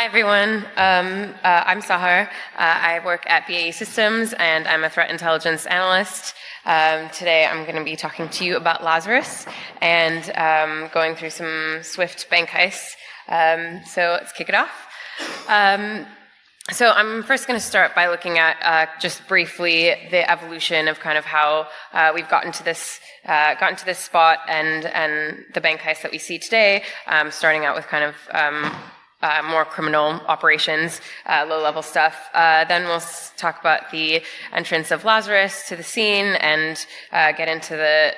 Hi, everyone. I'm Saher. I work at BAE Systems, and I'm a threat intelligence analyst. Today, I'm going to be talking to you about Lazarus and going through some Swift bank heists. So let's kick it off. So I'm first going to start by looking at just briefly the evolution of kind of how we've gotten to this spot and the bank heist that we see today, starting out with kind of more criminal operations, low-level stuff. Then we'll talk about the entrance of Lazarus to the scene and get into the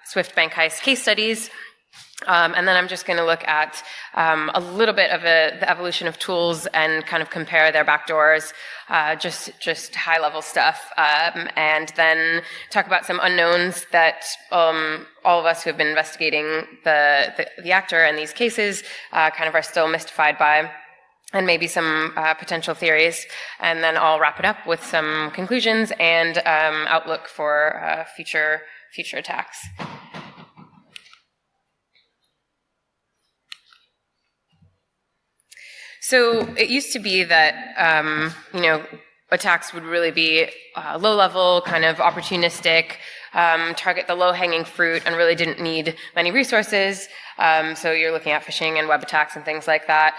Swift bank heist case studies. And then I'm just going to look at a little bit of the evolution of tools and kind of compare their backdoors, just high-level stuff, and then talk about some unknowns that all of us who have been investigating the actor and these cases kind of are still mystified by, and maybe some potential theories. And then I'll wrap it up with some conclusions and outlook for future attacks. So it used to be that, attacks would really be low-level, kind of opportunistic, target the low-hanging fruit, and really didn't need many resources. So you're looking at phishing and web attacks and things like that.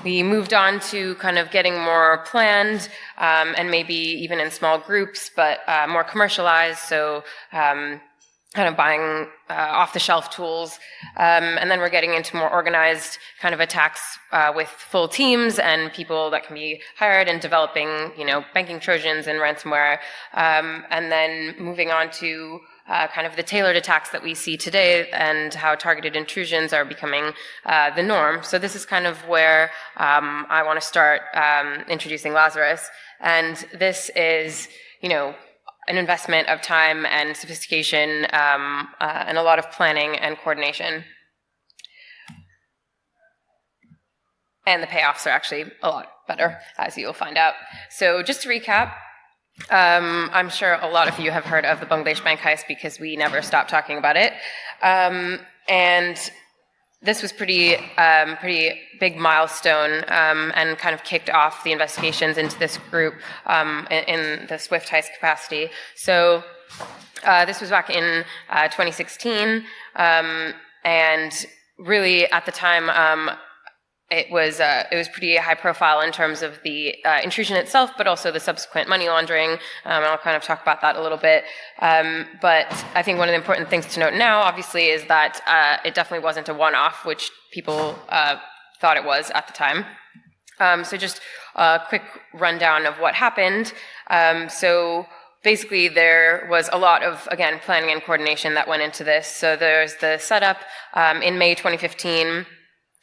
We moved on to kind of getting more planned, and maybe even in small groups, but more commercialized. So kind of buying off-the-shelf tools, and then we're getting into more organized kind of attacks with full teams and people that can be hired and developing, banking Trojans and ransomware, and then moving on to kind of the tailored attacks that we see today and how targeted intrusions are becoming the norm. So this is kind of where I want to start introducing Lazarus, and this is, an investment of time and sophistication and a lot of planning and coordination. And the payoffs are actually a lot better, as you'll find out. So just to recap, I'm sure a lot of you have heard of the Bangladesh bank heist because we never stop talking about it. And this was pretty big milestone and kind of kicked off the investigations into this group in the Swift heist capacity. So this was back in 2016, and really at the time it was pretty high profile in terms of the intrusion itself, but also the subsequent money laundering. And I'll kind of talk about that a little bit. But I think one of the important things to note now, obviously, is that it definitely wasn't a one-off, which people thought it was at the time. So just a quick rundown of what happened. So basically, there was a lot of, again, planning and coordination that went into this. So there's the setup in May 2015.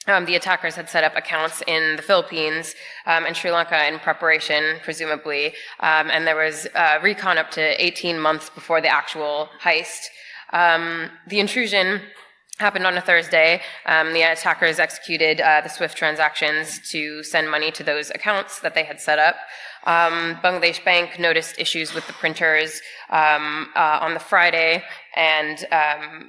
The attackers had set up accounts in the Philippines and Sri Lanka in preparation, presumably, and there was recon up to 18 months before the actual heist. The intrusion happened on a Thursday. The attackers executed the Swift transactions to send money to those accounts that they had set up. Bangladesh Bank noticed issues with the printers on the Friday, and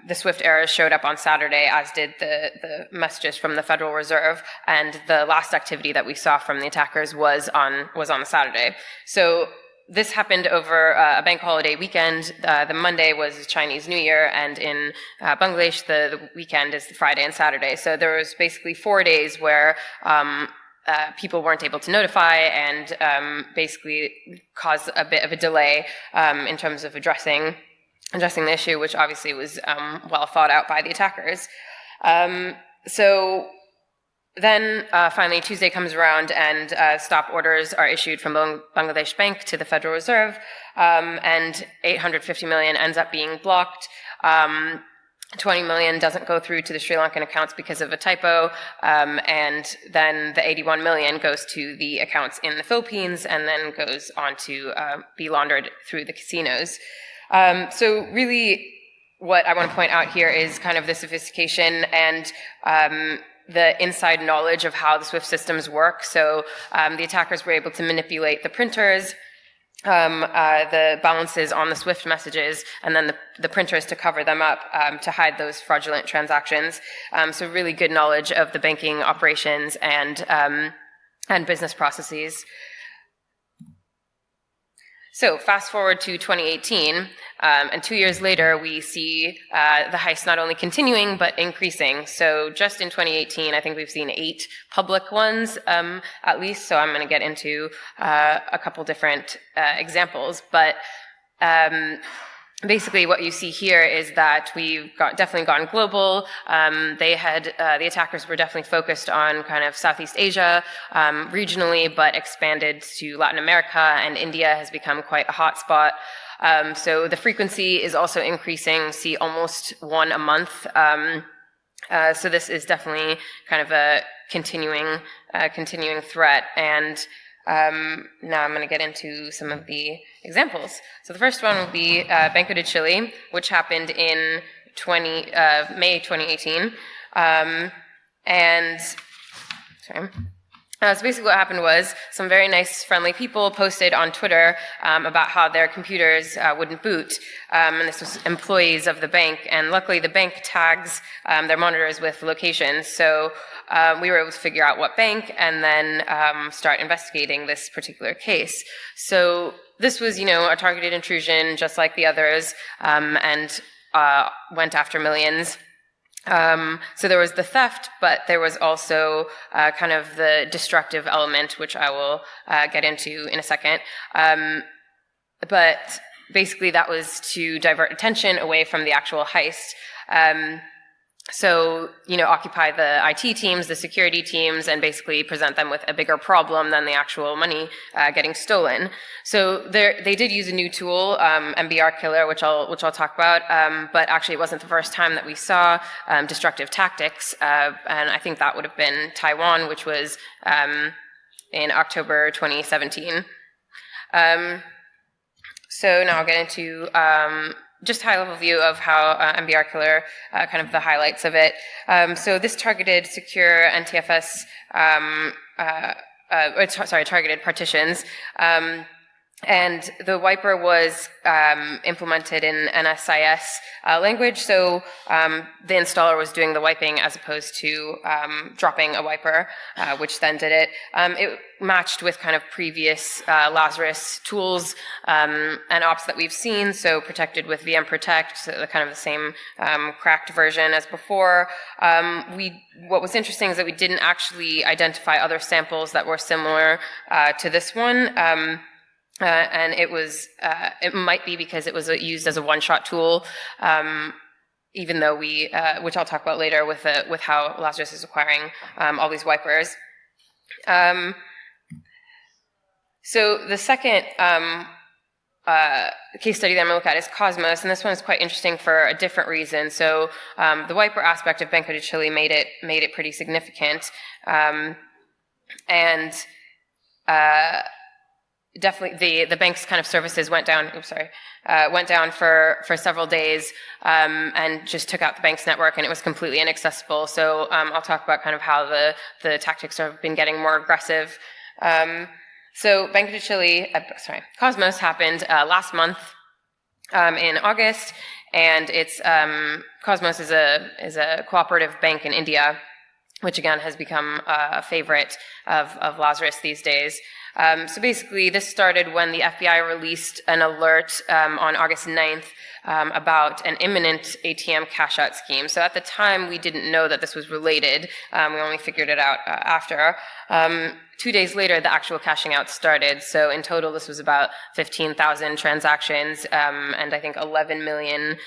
the Swift errors showed up on Saturday, as did the messages from the Federal Reserve, and the last activity that we saw from the attackers was on the Saturday. So this happened over a bank holiday weekend. The Monday was Chinese New Year, and in Bangladesh, the weekend is the Friday and Saturday. So there was basically 4 days where people weren't able to notify and basically caused a bit of a delay in terms of addressing the issue, which obviously was well thought out by the attackers. So then finally Tuesday comes around and stop orders are issued from Bangladesh Bank to the Federal Reserve, and 850 million ends up being blocked. 20 million doesn't go through to the Sri Lankan accounts because of a typo, and then the 81 million goes to the accounts in the Philippines and then goes on to be laundered through the casinos. So really what I want to point out here is kind of the sophistication and the inside knowledge of how the Swift systems work. So the attackers were able to manipulate the printers the balances on the SWIFT messages, and then the printers to cover them up to hide those fraudulent transactions. So really good knowledge of the banking operations and business processes. So fast forward to 2018, and 2 years later, we see the heist not only continuing, but increasing. So just in 2018, I think we've seen 8 public ones, at least. So I'm going to get into a couple different examples. But basically what you see here is that we've definitely gone global. The attackers were definitely focused on kind of Southeast Asia regionally, but expanded to Latin America, and India has become quite a hot spot. So the frequency is also increasing, see almost one a month. So this is definitely kind of a continuing threat. And now I'm going to get into some of the examples. So the first one will be Banco de Chile, which happened in May 2018. So basically what happened was some very nice, friendly people posted on Twitter about how their computers wouldn't boot. And this was employees of the bank. And luckily the bank tags their monitors with locations. So we were able to figure out what bank and then start investigating this particular case. So this was, a targeted intrusion just like the others, and went after millions. So there was the theft, but there was also kind of the destructive element, which I will get into in a second. But basically that was to divert attention away from the actual heist. So, occupy the IT teams, the security teams, and basically present them with a bigger problem than the actual money getting stolen. So they did use a new tool, MBR Killer, which I'll talk about. But actually, it wasn't the first time that we saw destructive tactics, and I think that would have been Taiwan, which was in October 2017. So now I'll get into just high-level view of how MBR Killer, kind of the highlights of it. So this targeted secure NTFS, targeted partitions. And the wiper was implemented in NSIS language, so the installer was doing the wiping as opposed to dropping a wiper, which then did it. It matched with kind of previous Lazarus tools and ops that we've seen, so protected with VM Protect, so kind of the same cracked version as before. What was interesting is that we didn't actually identify other samples that were similar to this one. And it might be because it was used as a one-shot tool, even though which I'll talk about later with how Lazarus is acquiring all these wipers. So the second case study that I'm going to look at is Cosmos, and this one is quite interesting for a different reason. So the wiper aspect of Banco de Chile made it pretty significant, and definitely the bank's kind of services went down for several days, and just took out the bank's network, and it was completely inaccessible. So I'll talk about kind of how the tactics have been getting more aggressive. So Banco de Chile, Cosmos happened last month in August, and it's Cosmos is a cooperative bank in India, which again has become a favorite of Lazarus these days. So basically, this started when the FBI released an alert on August 9th about an imminent ATM cash-out scheme. So at the time, we didn't know that this was related. We only figured it out after. 2 days later, the actual cashing out started. So in total, this was about 15,000 transactions, and I think $11 million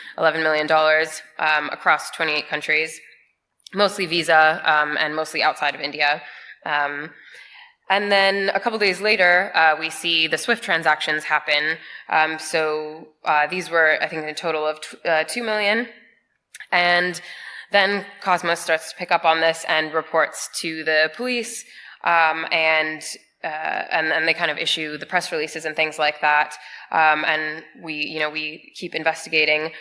across 28 countries, mostly Visa and mostly outside of India. And then a couple days later, we see the SWIFT transactions happen. So these were, I think, a total of 2 million. And then Cosmos starts to pick up on this and reports to the police, and they kind of issue the press releases and things like that. And we keep investigating.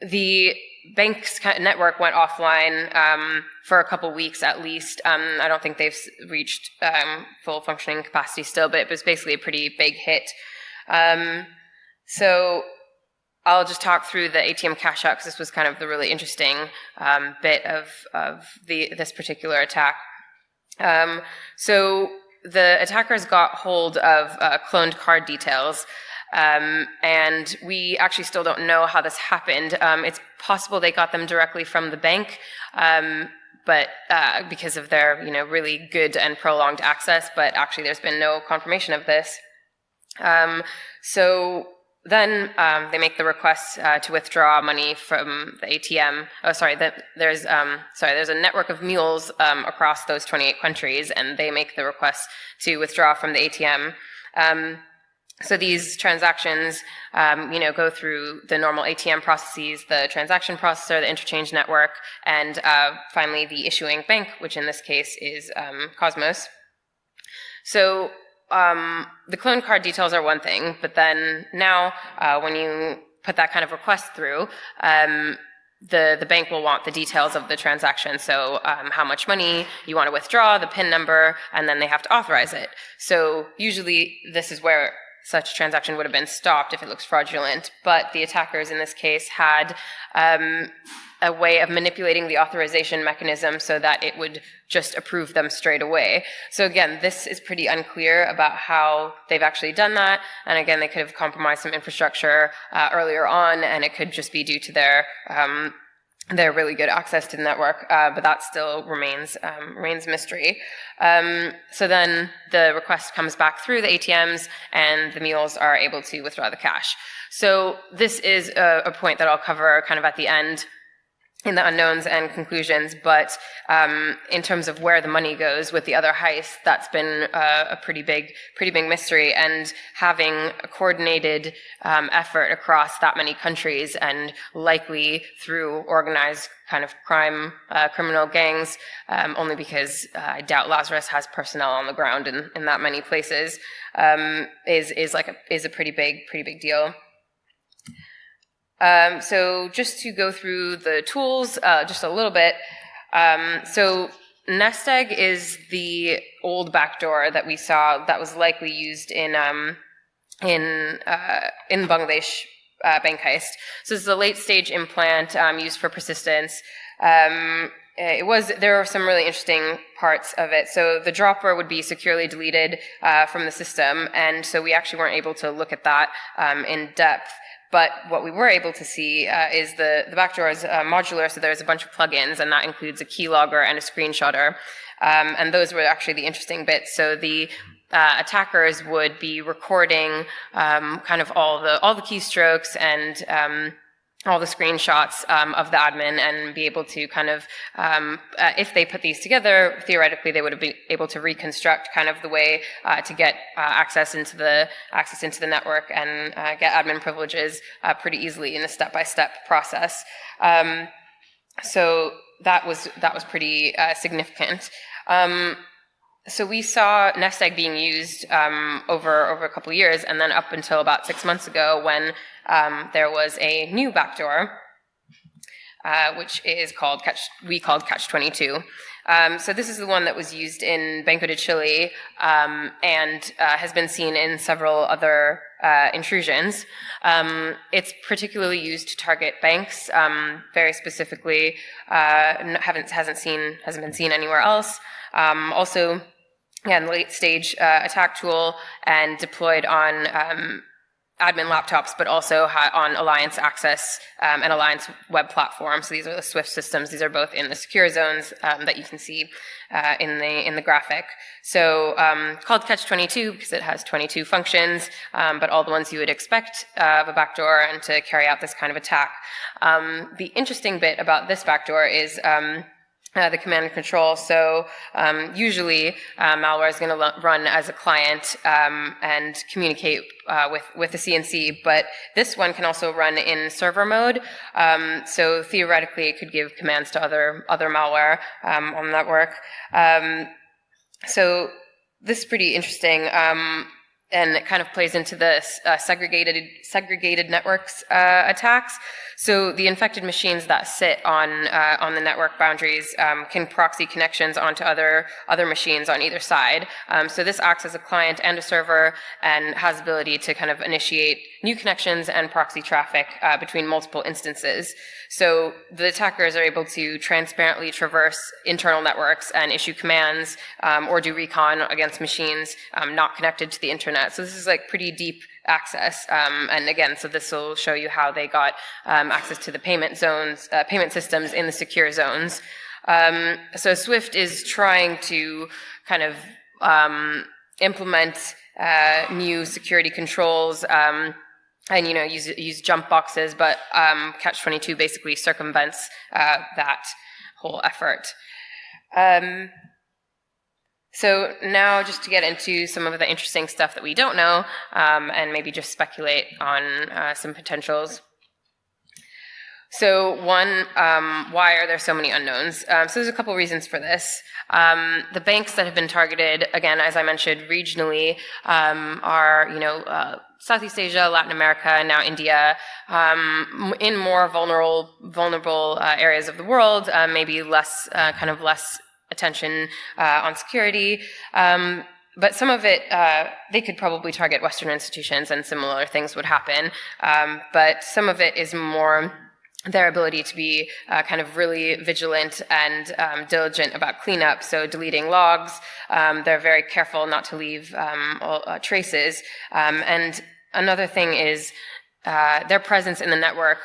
the bank's network went offline for a couple weeks at least. I don't think they've reached full functioning capacity still, but it was basically a pretty big hit. So I'll just talk through the ATM cash out because this was kind of the really interesting bit of this particular attack. So the attackers got hold of cloned card details, and we actually still don't know how this happened. It's possible they got them directly from the bank, but because of their really good and prolonged access, but actually there's been no confirmation of this. So then they make the request to withdraw money from the ATM. There's a network of mules across those 28 countries, and they make the request to withdraw from the ATM. So these transactions, go through the normal ATM processes, the transaction processor, the interchange network, and finally the issuing bank, which in this case is Cosmos. So the clone card details are one thing, but then now when you put that kind of request through, the bank will want the details of the transaction. So how much money you want to withdraw, the PIN number, and then they have to authorize it. So usually this is where such transaction would have been stopped if it looks fraudulent, but the attackers in this case had a way of manipulating the authorization mechanism so that it would just approve them straight away. So again, this is pretty unclear about how they've actually done that, and again, they could have compromised some infrastructure earlier on, and it could just be due to their really good access to the network, but that still remains mystery. So then the request comes back through the ATMs, and the mules are able to withdraw the cash. So this is a point that I'll cover kind of at the end in the unknowns and conclusions, but in terms of where the money goes with the other heists, that's been a pretty big mystery, and having a coordinated effort across that many countries and likely through organized kind of crime, criminal gangs, only because I doubt Lazarus has personnel on the ground in that many places, is a pretty big deal. So just to go through the tools just a little bit. So nest egg is the old backdoor that we saw that was likely used in Bangladesh bank heist. So this is a late stage implant used for persistence. There are some really interesting parts of it. So the dropper would be securely deleted from the system, and so we actually weren't able to look at that in depth. But what we were able to see is the backdoor is modular, so there's a bunch of plugins, and that includes a keylogger and a screenshotter. And those were actually the interesting bits. So the attackers would be recording kind of all the keystrokes and all the screenshots of the admin, and be able to kind of, if they put these together, theoretically they would have been able to reconstruct kind of the way to get access into the network and get admin privileges pretty easily in a step-by-step process. So that was pretty significant. So we saw nest egg being used over a couple of years, and then up until about 6 months ago when there was a new backdoor, which is called Catch-22. So this is the one that was used in Banco de Chile and has been seen in several other intrusions. It's particularly used to target banks, very specifically. Hasn't been seen anywhere else. Also, again, late stage attack tool, and deployed on admin laptops, but also on Alliance Access and Alliance web platform. So these are the Swift systems. These are both in the secure zones that you can see in the graphic. So called Catch-22 because it has 22 functions, but all the ones you would expect of a backdoor and to carry out this kind of attack. The interesting bit about this backdoor is the command and control. So usually malware is going to run as a client and communicate with the CNC, but this one can also run in server mode. So theoretically, it could give commands to other malware on the network. So this is pretty interesting. and it kind of plays into the segregated networks attacks. So the infected machines that sit on the network boundaries can proxy connections onto other machines on either side. So this acts as a client and a server and has the ability to kind of initiate new connections and proxy traffic between multiple instances. So the attackers are able to transparently traverse internal networks and issue commands or do recon against machines not connected to the internet. So this is like pretty deep access. And again, so this will show you how they got access to the payment systems in the secure zones. So Swift is trying to kind of implement new security controls and use jump boxes, but Catch-22 basically circumvents that whole effort. So now just to get into some of the interesting stuff that we don't know, and maybe just speculate on some potentials. So one, why are there so many unknowns? So there's a couple reasons for this. The banks that have been targeted, again, as I mentioned, regionally, are, Southeast Asia, Latin America, and now India, in more vulnerable areas of the world, maybe less attention on security. But some of it, they could probably target Western institutions and similar things would happen. But some of it is more their ability to be kind of really vigilant and diligent about cleanup, so deleting logs. They're very careful not to leave traces. And another thing is their presence in the network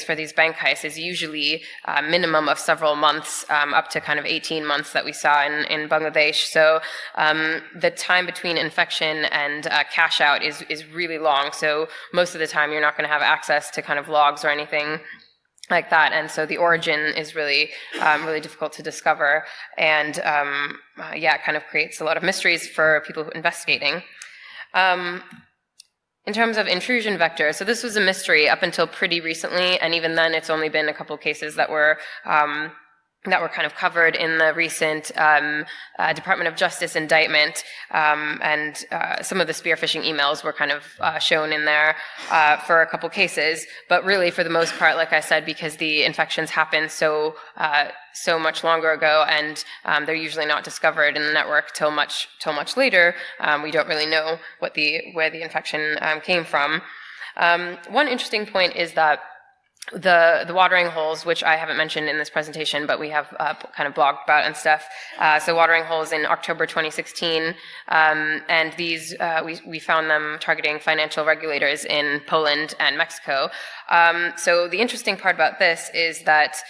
for these bank heists is usually a minimum of several months, up to kind of 18 months that we saw in Bangladesh. So the time between infection and cash out is really long. So most of the time you're not going to have access to kind of logs or anything like that. And so the origin is really difficult to discover. And it kind of creates a lot of mysteries for people investigating. In terms of intrusion vector, so this was a mystery up until pretty recently, and even then it's only been a couple cases that were kind of covered in the recent Department of Justice indictment, and some of the spear phishing emails were kind of shown in there for a couple cases. But really, for the most part, like I said, because the infections happened so much longer ago, and they're usually not discovered in the network till much later, we don't really know where the infection came from. One interesting point is that the watering holes, which I haven't mentioned in this presentation, but we have kind of blogged about and stuff. So watering holes in October 2016, and these we found them targeting financial regulators in Poland and Mexico. So the interesting part about this is that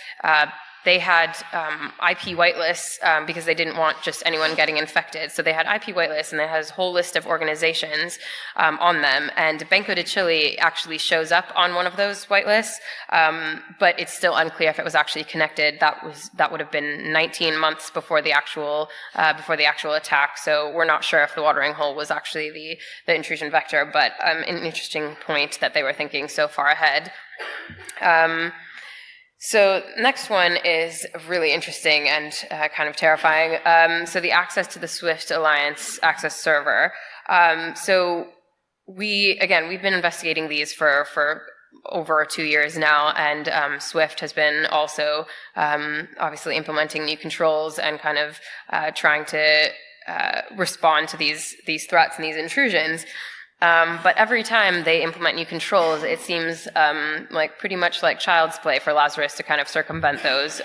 they had IP whitelists because they didn't want just anyone getting infected. So they had IP whitelists, and they had a whole list of organizations on them. And Banco de Chile actually shows up on one of those whitelists, but it's still unclear if it was actually connected. That would have been 19 months before the actual attack. So we're not sure if the watering hole was actually the intrusion vector, but an interesting point that they were thinking so far ahead. So next one is really interesting and kind of terrifying. So the access to the Swift Alliance access server. So we've been investigating these for over 2 years now, and Swift has been also obviously implementing new controls and kind of trying to respond to these threats and these intrusions. But every time they implement new controls, it seems pretty much like child's play for Lazarus to kind of circumvent those,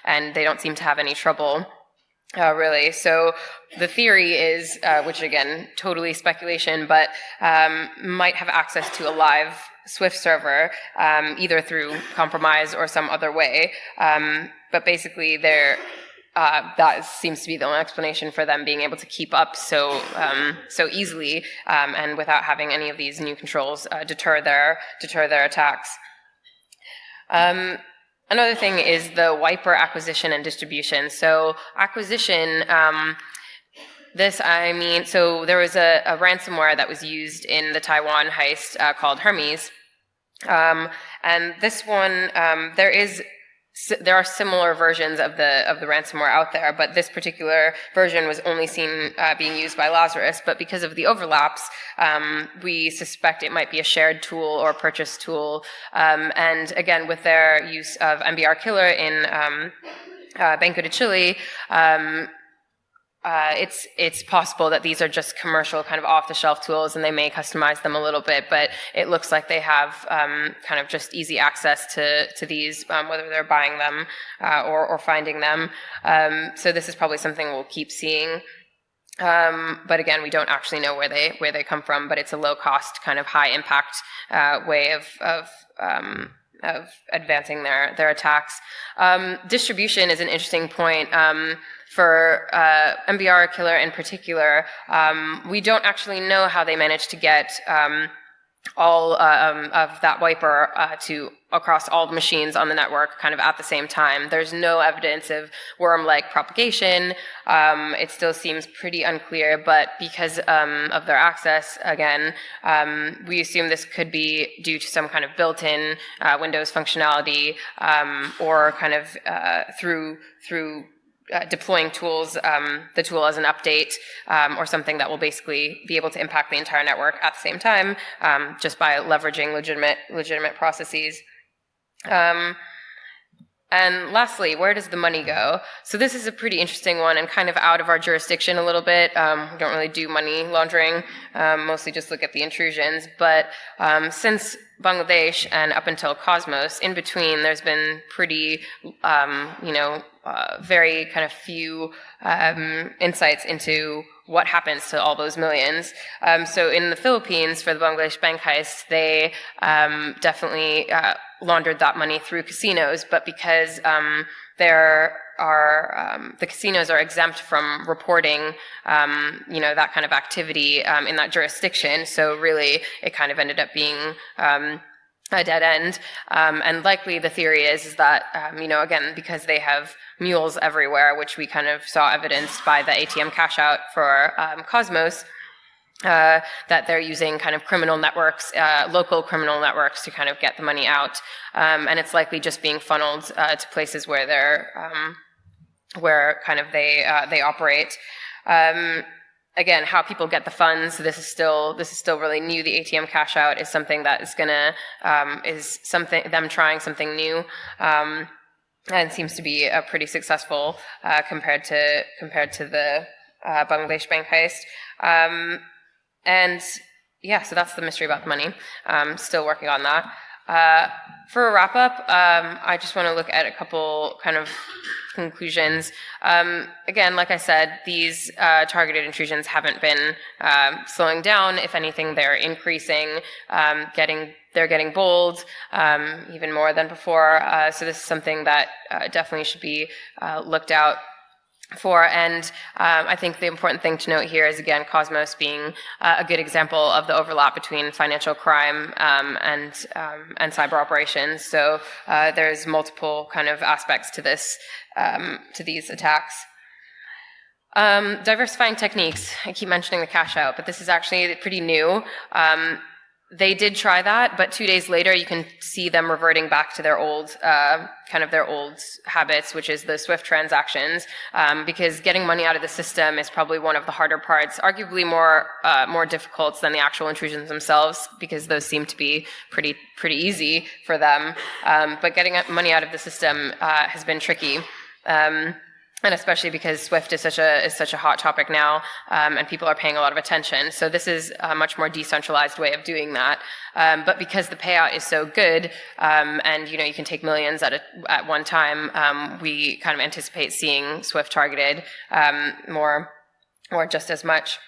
and they don't seem to have any trouble, really. So the theory is, which again, totally speculation, but might have access to a live Swift server, either through compromise or some other way. But basically, that seems to be the only explanation for them being able to keep up so easily, and without having any of these new controls deter their attacks. Another thing is the wiper acquisition and distribution. So acquisition, so there was a ransomware that was used in the Taiwan heist called Hermes, and this one there is there are similar versions of the ransomware out there, but this particular version was only seen being used by Lazarus. But because of the overlaps, we suspect it might be a shared tool or a purchase tool. And again, with their use of MBR killer in Banco de Chile, it's possible that these are just commercial kind of off-the-shelf tools, and they may customize them a little bit, but it looks like they have kind of just easy access to these, whether they're buying them or finding them. So this is probably something we'll keep seeing. But again, we don't actually know where they come from, but it's a low-cost, kind of high-impact way of advancing their attacks. Distribution is an interesting point. For MBR killer in particular, we don't actually know how they managed to get all of that wiper to across all the machines on the network kind of at the same time. There's no evidence of worm-like propagation. It still seems pretty unclear, but because of their access, again, we assume this could be due to some kind of built-in Windows functionality or kind of through deploying tools, the tool as an update, or something that will basically be able to impact the entire network at the same time, just by leveraging legitimate processes. And lastly, where does the money go? So this is a pretty interesting one and kind of out of our jurisdiction a little bit. We don't really do money laundering, mostly just look at the intrusions. But since Bangladesh and up until Cosmos, in between, there's been pretty, very kind of few insights into what happens to all those millions. So in the Philippines, for the Bangladesh bank heist, they definitely laundered that money through casinos, but because there are the casinos are exempt from reporting, that kind of activity in that jurisdiction. So really, it kind of ended up being a dead end. And likely the theory is that, again, because they have mules everywhere, which we kind of saw evidenced by the ATM cash out for Cosmos, that they're using kind of criminal networks, local criminal networks to kind of get the money out. And it's likely just being funneled to places where they operate. Again, how people get the funds, this is still really new. The ATM cash out is something that is them trying something new, and seems to be pretty successful compared to the Bangladesh bank heist. So that's the mystery about the money. Still working on that. For a wrap up, I just want to look at a couple kind of conclusions. Again, like I said, these targeted intrusions haven't been slowing down. If anything, they're increasing, they're getting bold, even more than before. So this is something that definitely should be looked out for. And I think the important thing to note here is, again, Cosmos being a good example of the overlap between financial crime and cyber operations. So there's multiple kind of aspects to this, to these attacks. Diversifying techniques. I keep mentioning the cash out, but this is actually pretty new. They did try that, but 2 days later, you can see them reverting back to their old habits, which is the SWIFT transactions, because getting money out of the system is probably one of the harder parts, arguably more difficult than the actual intrusions themselves, because those seem to be pretty easy for them. But getting money out of the system has been tricky. And especially because SWIFT is such a hot topic now, and people are paying a lot of attention. So this is a much more decentralized way of doing that. But because the payout is so good, and you can take millions at one time, we kind of anticipate seeing SWIFT targeted more just as much.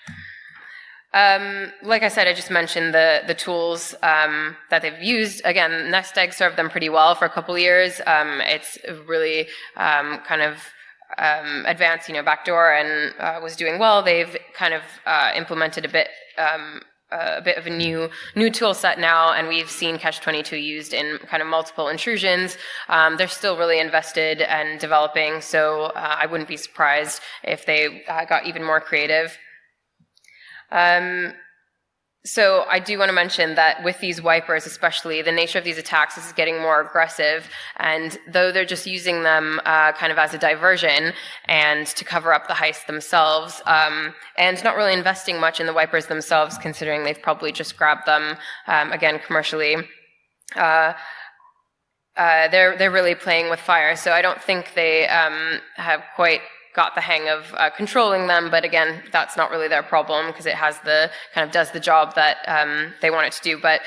Like I said, I just mentioned the tools that they've used. Again, Nest Egg served them pretty well for a couple of years. It's really kind of advanced, backdoor, and was doing well. They've kind of implemented a bit of a new tool set now, and we've seen Catch-22 used in kind of multiple intrusions. They're still really invested and developing, so I wouldn't be surprised if they got even more creative. So I do want to mention that with these wipers especially, the nature of these attacks is getting more aggressive, and though they're just using them kind of as a diversion and to cover up the heist themselves, and not really investing much in the wipers themselves, considering they've probably just grabbed them, again, commercially, they're really playing with fire. So I don't think they have quite got the hang of controlling them, but again, that's not really their problem because it has the kind of does the job that they want it to do. But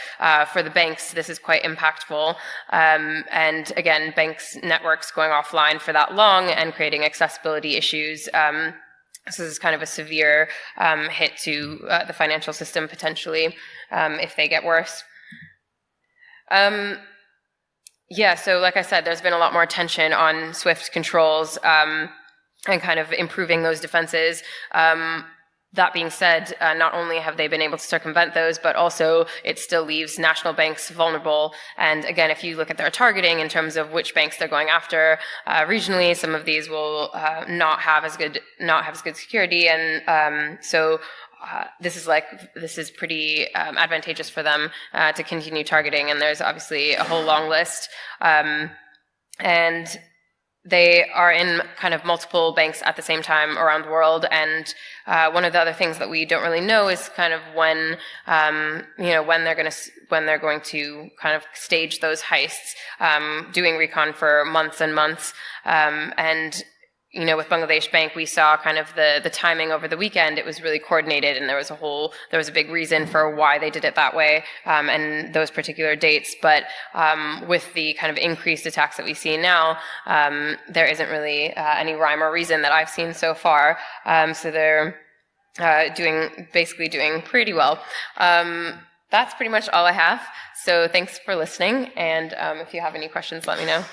for the banks, this is quite impactful. And again, banks' networks going offline for that long and creating accessibility issues. So this is kind of a severe hit to the financial system potentially if they get worse. Yeah, so like I said, there's been a lot more attention on SWIFT controls and kind of improving those defenses. That being said, not only have they been able to circumvent those, but also it still leaves national banks vulnerable. And again, if you look at their targeting in terms of which banks they're going after regionally, some of these will not have as good security, and so this is pretty advantageous for them to continue targeting. And there's obviously a whole long list, and they are in kind of multiple banks at the same time around the world. And one of the other things that we don't really know is kind of when they're going to kind of stage those heists, doing recon for months and months. And with Bangladesh Bank, we saw kind of the timing over the weekend. It was really coordinated, and there was a big reason for why they did it that way, and those particular dates. But with the kind of increased attacks that we see now, there isn't really any rhyme or reason that I've seen so far. So they're doing pretty well. That's pretty much all I have. So thanks for listening, and if you have any questions, let me know.